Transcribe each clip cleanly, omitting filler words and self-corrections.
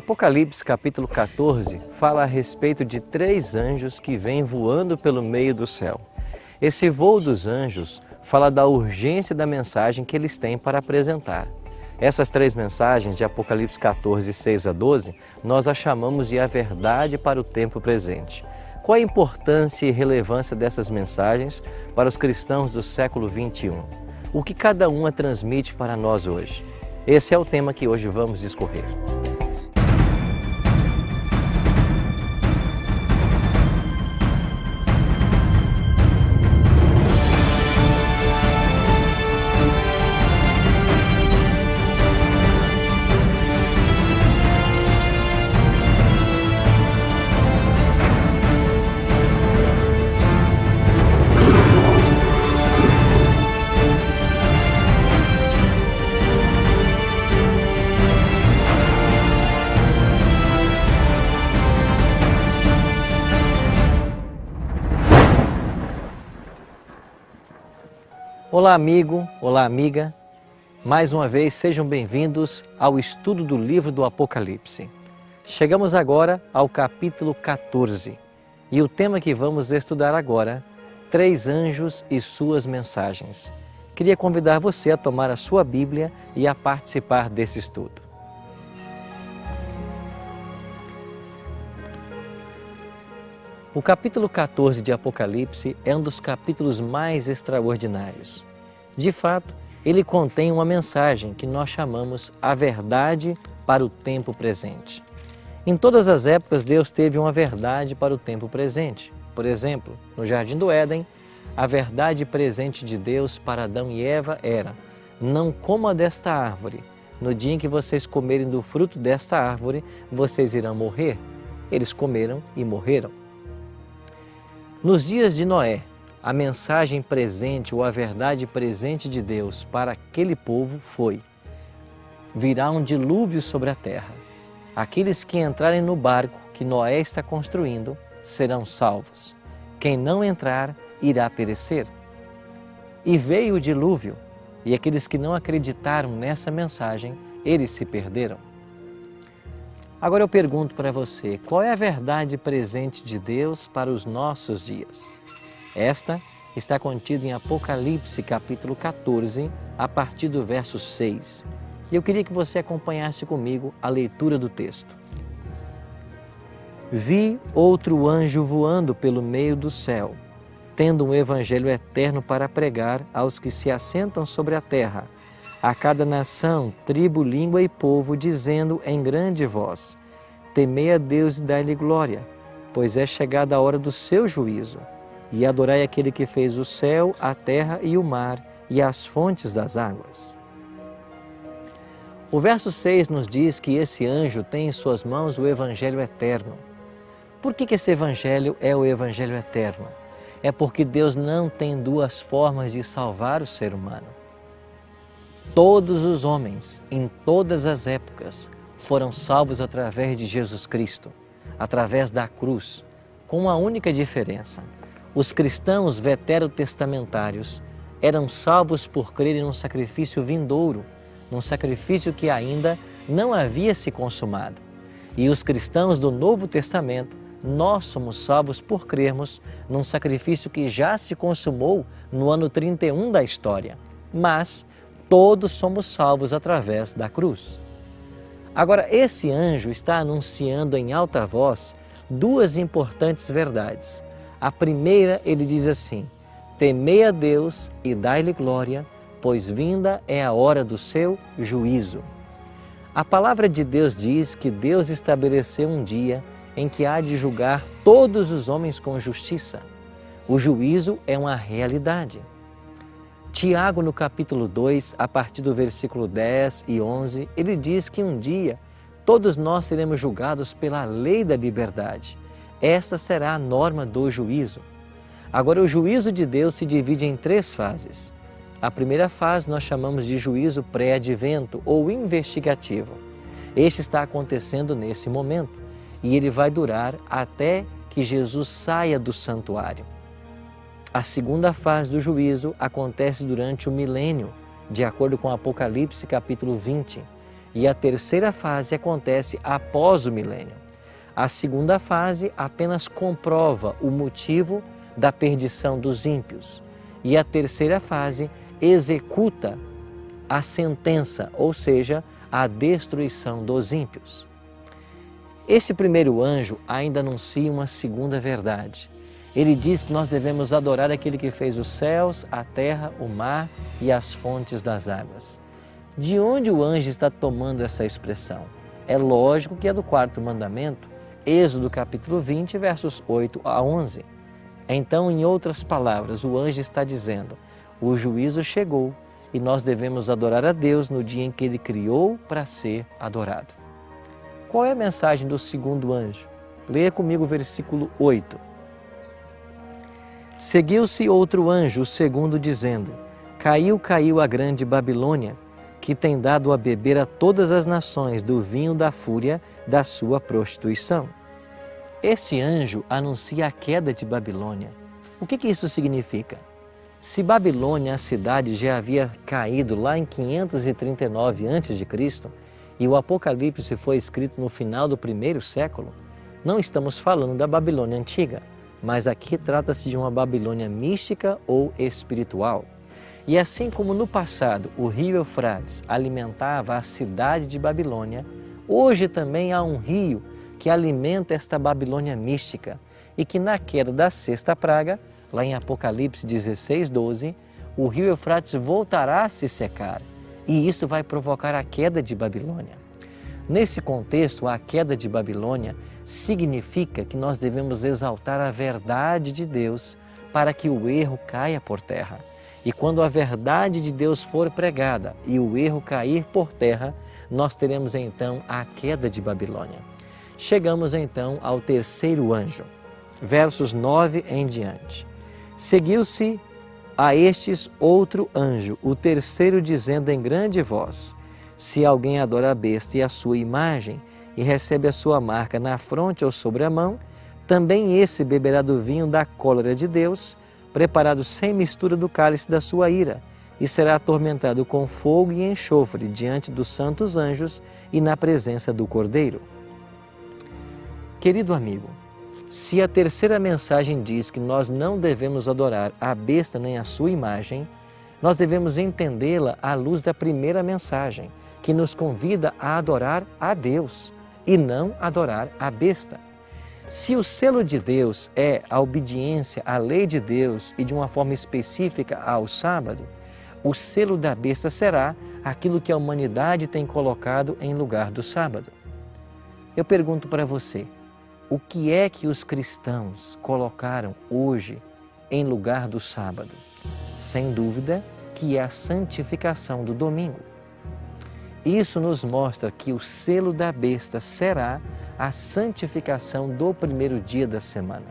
Apocalipse capítulo 14 fala a respeito de 3 anjos que vêm voando pelo meio do céu. Esse voo dos anjos fala da urgência da mensagem que eles têm para apresentar. Essas 3 mensagens de Apocalipse 14, 6 a 12, nós a chamamos de a verdade para o tempo presente. Qual a importância e relevância dessas mensagens para os cristãos do século 21? O que cada uma transmite para nós hoje? Esse é o tema que hoje vamos discorrer. Olá amigo, olá amiga, mais uma vez sejam bem-vindos ao estudo do livro do Apocalipse. Chegamos agora ao capítulo 14 e o tema que vamos estudar agora, 3 anjos e suas mensagens. Queria convidar você a tomar a sua Bíblia e a participar desse estudo. O capítulo 14 de Apocalipse é um dos capítulos mais extraordinários. De fato, ele contém uma mensagem que nós chamamos a verdade para o tempo presente. Em todas as épocas, Deus teve uma verdade para o tempo presente. Por exemplo, no Jardim do Éden, a verdade presente de Deus para Adão e Eva era: não coma desta árvore. No dia em que vocês comerem do fruto desta árvore, vocês irão morrer. Eles comeram e morreram. Nos dias de Noé, a mensagem presente ou a verdade presente de Deus para aquele povo foi: virá um dilúvio sobre a terra. Aqueles que entrarem no barco que Noé está construindo serão salvos. Quem não entrar irá perecer. E veio o dilúvio, e aqueles que não acreditaram nessa mensagem, eles se perderam. Agora eu pergunto para você, qual é a verdade presente de Deus para os nossos dias? Esta está contida em Apocalipse capítulo 14, a partir do verso 6. E eu queria que você acompanhasse comigo a leitura do texto. Vi outro anjo voando pelo meio do céu, tendo um evangelho eterno para pregar aos que se assentam sobre a terra, a cada nação, tribo, língua e povo, dizendo em grande voz: temei a Deus e dai-lhe glória, pois é chegada a hora do seu juízo, e adorai aquele que fez o céu, a terra e o mar e as fontes das águas. O verso 6 nos diz que esse anjo tem em suas mãos o evangelho eterno. Por que esse evangelho é o evangelho eterno? É porque Deus não tem 2 formas de salvar o ser humano. Todos os homens, em todas as épocas, foram salvos através de Jesus Cristo, através da cruz, com uma única diferença. Os cristãos veterotestamentários eram salvos por crerem num sacrifício vindouro, num sacrifício que ainda não havia se consumado. E os cristãos do Novo Testamento, nós somos salvos por crermos num sacrifício que já se consumou no ano 31 da história. Mas todos somos salvos através da cruz. Agora, esse anjo está anunciando em alta voz 2 importantes verdades. A primeira, ele diz assim: temei a Deus e dai-lhe glória, pois vinda é a hora do seu juízo. A palavra de Deus diz que Deus estabeleceu um dia em que há de julgar todos os homens com justiça. O juízo é uma realidade. Tiago, no capítulo 2, a partir do versículo 10 e 11, ele diz que um dia todos nós seremos julgados pela lei da liberdade. Esta será a norma do juízo. Agora, o juízo de Deus se divide em 3 fases. A primeira fase nós chamamos de juízo pré-advento ou investigativo. Este está acontecendo nesse momento e ele vai durar até que Jesus saia do santuário. A segunda fase do juízo acontece durante o milênio, de acordo com Apocalipse capítulo 20. E a terceira fase acontece após o milênio. A segunda fase apenas comprova o motivo da perdição dos ímpios. E a terceira fase executa a sentença, ou seja, a destruição dos ímpios. Esse primeiro anjo ainda anuncia uma segunda verdade. Ele diz que nós devemos adorar aquele que fez os céus, a terra, o mar e as fontes das águas. De onde o anjo está tomando essa expressão? É lógico que é do quarto mandamento, Êxodo capítulo 20, versos 8 a 11. Então, em outras palavras, o anjo está dizendo: o juízo chegou e nós devemos adorar a Deus no dia em que Ele criou para ser adorado. Qual é a mensagem do segundo anjo? Leia comigo o versículo 8. Seguiu-se outro anjo, o segundo, dizendo: Caiu, caiu a grande Babilônia, que tem dado a beber a todas as nações do vinho da fúria da sua prostituição. Esse anjo anuncia a queda de Babilônia. O que isso significa? Se Babilônia, a cidade, já havia caído lá em 539 a.C., e o Apocalipse foi escrito no final do primeiro século, não estamos falando da Babilônia antiga, mas aqui trata-se de uma Babilônia mística ou espiritual. E assim como no passado o rio Eufrates alimentava a cidade de Babilônia, hoje também há um rio que alimenta esta Babilônia mística e que na queda da sexta praga, lá em Apocalipse 16, 12, o rio Eufrates voltará a se secar e isso vai provocar a queda de Babilônia. Nesse contexto, a queda de Babilônia significa que nós devemos exaltar a verdade de Deus para que o erro caia por terra. E quando a verdade de Deus for pregada e o erro cair por terra, nós teremos então a queda de Babilônia. Chegamos então ao terceiro anjo, versos 9 em diante. Seguiu-se a estes outro anjo, o terceiro, dizendo em grande voz: Se alguém adora a besta e a sua imagem, e recebe a sua marca na fronte ou sobre a mão, também esse beberá do vinho da cólera de Deus, preparado sem mistura do cálice da sua ira, e será atormentado com fogo e enxofre diante dos santos anjos e na presença do Cordeiro. Querido amigo, se a terceira mensagem diz que nós não devemos adorar a besta nem a sua imagem, nós devemos entendê-la à luz da primeira mensagem, que nos convida a adorar a Deus e não adorar a besta. Se o selo de Deus é a obediência à lei de Deus e de uma forma específica ao sábado, o selo da besta será aquilo que a humanidade tem colocado em lugar do sábado. Eu pergunto para você, o que é que os cristãos colocaram hoje em lugar do sábado? Sem dúvida que é a santificação do domingo. Isso nos mostra que o selo da besta será a santificação do primeiro dia da semana.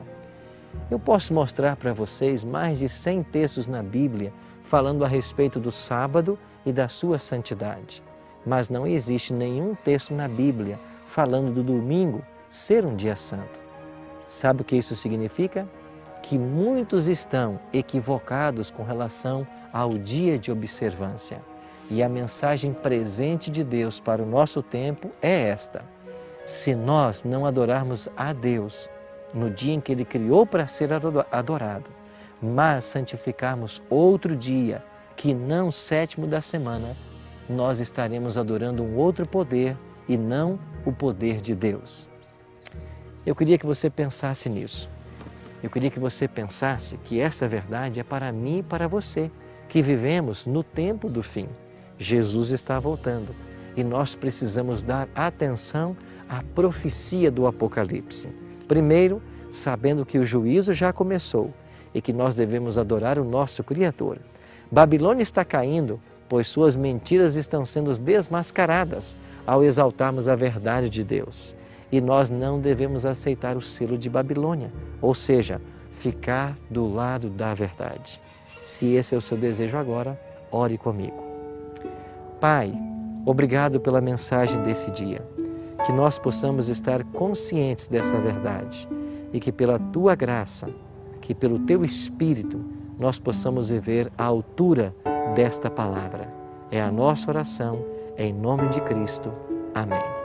Eu posso mostrar para vocês mais de 100 textos na Bíblia falando a respeito do sábado e da sua santidade. Mas não existe nenhum texto na Bíblia falando do domingo ser um dia santo. Sabe o que isso significa? Que muitos estão equivocados com relação ao dia de observância. E a mensagem presente de Deus para o nosso tempo é esta: se nós não adorarmos a Deus no dia em que Ele criou para ser adorado, mas santificarmos outro dia, que não o sétimo da semana, nós estaremos adorando um outro poder e não o poder de Deus. Eu queria que você pensasse nisso. Eu queria que você pensasse que essa verdade é para mim e para você, que vivemos no tempo do fim. Jesus está voltando e nós precisamos dar atenção à profecia do Apocalipse. Primeiro, sabendo que o juízo já começou e que nós devemos adorar o nosso Criador. Babilônia está caindo, pois suas mentiras estão sendo desmascaradas ao exaltarmos a verdade de Deus. E nós não devemos aceitar o selo de Babilônia, ou seja, ficar do lado da verdade. Se esse é o seu desejo agora, ore comigo. Pai, obrigado pela mensagem desse dia. Que nós possamos estar conscientes dessa verdade e que pela Tua graça, que pelo Teu Espírito, nós possamos viver à altura desta palavra. É a nossa oração Em nome de Cristo. Amém.